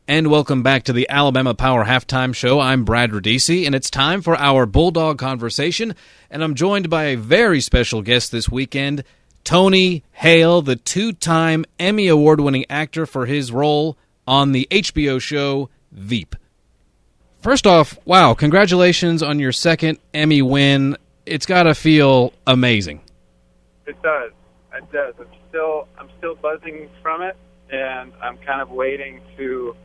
And welcome back to the Alabama Power Halftime Show. I'm Brad Radisi, and it's time for our Bulldog Conversation. And I'm joined by a very special guest this weekend, Tony Hale, the two-time Emmy Award-winning actor for his role on the HBO show Veep. First off, wow, congratulations on your second Emmy win. It's got to feel amazing. It does. It does. I'm still buzzing from it, and I'm kind of waiting to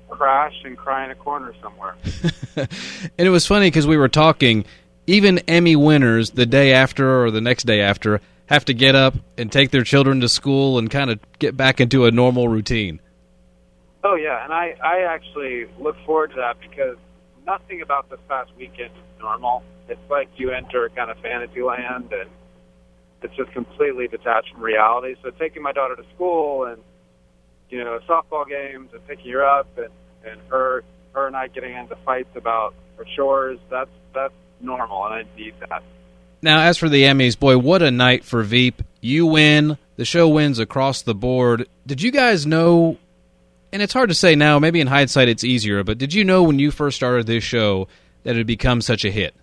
crash and cry in a corner somewhere. And it was funny because we were talking, even Emmy winners the day after or the next day after have to get up and take their children to school and kind of get back into a normal routine. Oh, yeah, and I actually look forward to that because nothing about this past weekend is normal. It's like you enter kind of fantasy land, and it's just completely detached from reality. So taking my daughter to school and, you know, softball games and picking her up and her and I getting into fights about her chores, that's normal, and I need that. Now, as for the Emmys, boy, what a night for Veep. You win. The show wins across the board. Did you guys know, and it's hard to say now, maybe in hindsight it's easier, but did you know when you first started this show that it had become such a hit?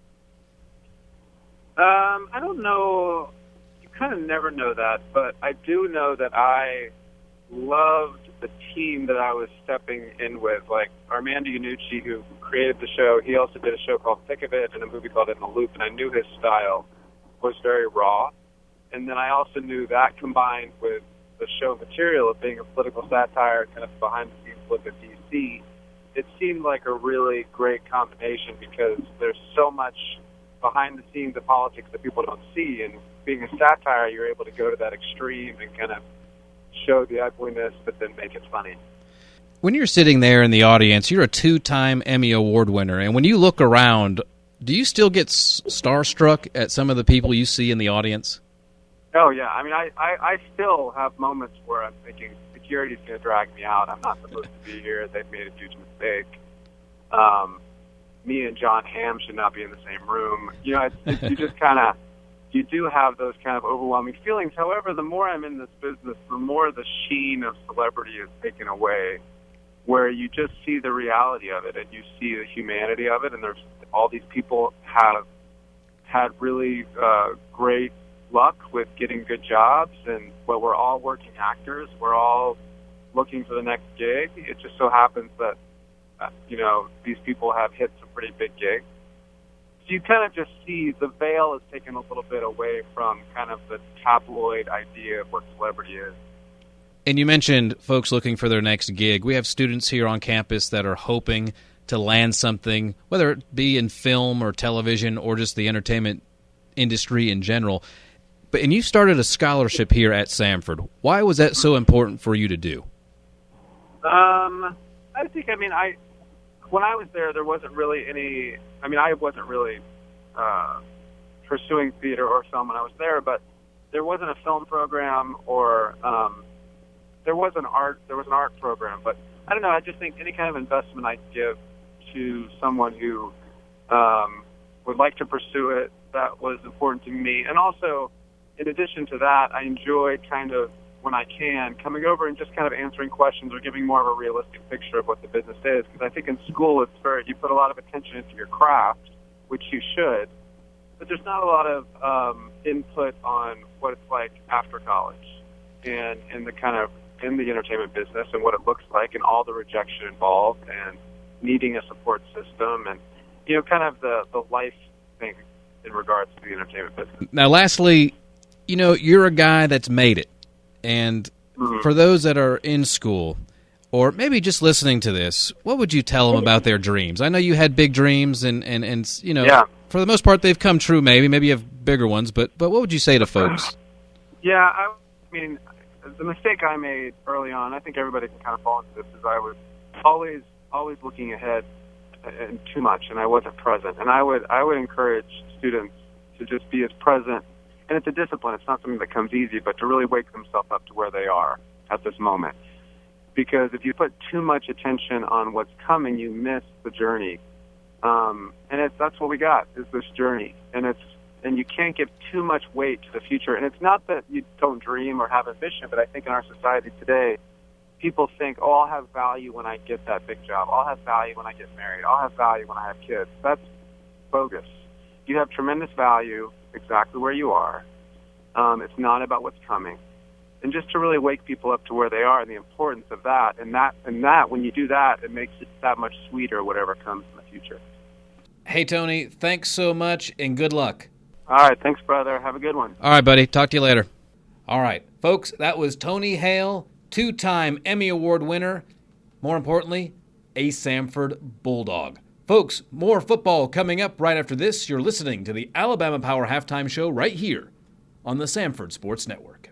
I don't know. You kind of never know that, but I do know that I loved the team that I was stepping in with. Like Armando Iannucci, who created the show, he also did a show called Thick of It and a movie called In the Loop, and I knew his style was very raw. And then I also knew that combined with the show material of being a political satire, kind of behind-the-scenes look at D.C., it seemed like a really great combination because there's so much behind the scenes of politics that people don't see, and being a satire, you're able to go to that extreme and kind of show the ugliness, but then make it funny. When you're sitting there in the audience, you're a two-time Emmy Award winner, and when you look around, do you still get starstruck at some of the people you see in the audience? Oh, yeah. I mean, I still have moments where I'm thinking, security's going to drag me out. I'm not supposed to be here. They've made a huge mistake. Me and John Hamm should not be in the same room. You know, you just kind of, you do have those kind of overwhelming feelings. However, the more I'm in this business, the more the sheen of celebrity is taken away, where you just see the reality of it and you see the humanity of it. And there's all these people have had really great luck with getting good jobs, and we're all working actors. We're all looking for the next gig. It just so happens that you know, these people have hit some pretty big gigs. So you kind of just see the veil is taken a little bit away from kind of the tabloid idea of what celebrity is. And you mentioned folks looking for their next gig. We have students here on campus that are hoping to land something, whether it be in film or television or just the entertainment industry in general. And you started a scholarship here at Samford. Why was that so important for you to do? I think, when I was there wasn't really any, I wasn't really pursuing theater or film when I was there, but there wasn't a film program or there was an art program. But I don't know, I just think any kind of investment I give to someone who would like to pursue it, that was important to me. And also, in addition to that, I enjoy kind of, when I can, coming over and just kind of answering questions or giving more of a realistic picture of what the business is. Because I think in school, you put a lot of attention into your craft, which you should, but there's not a lot of input on what it's like after college and in the entertainment business and what it looks like and all the rejection involved and needing a support system and, you know, kind of the life thing in regards to the entertainment business. Now, lastly, you know, you're a guy that's made it. And for those that are in school, or maybe just listening to this, what would you tell them about their dreams? I know you had big dreams, and you know, for the most part, they've come true. Maybe you have bigger ones, but what would you say to folks? Yeah, I mean, the mistake I made early on, I think everybody can kind of fall into this, is I was always looking ahead and too much, and I wasn't present. And I would encourage students to just be as present. And it's a discipline. It's not something that comes easy, but to really wake themselves up to where they are at this moment. Because if you put too much attention on what's coming, you miss the journey. And that's what we got, is this journey. And you can't give too much weight to the future. And it's not that you don't dream or have ambition, but I think in our society today, people think, oh, I'll have value when I get that big job. I'll have value when I get married. I'll have value when I have kids. That's bogus. You have tremendous value exactly where you are. It's not about what's coming. And just to really wake people up to where they are and the importance of that, and that when you do that, it makes it that much sweeter, whatever comes in the future. Hey, Tony, thanks so much, and good luck. All right, thanks, brother. Have a good one. All right, buddy. Talk to you later. All right, folks, that was Tony Hale, two-time Emmy Award winner. More importantly, a Samford Bulldog. Folks, more football coming up right after this. You're listening to the Alabama Power Halftime Show right here on the Samford Sports Network.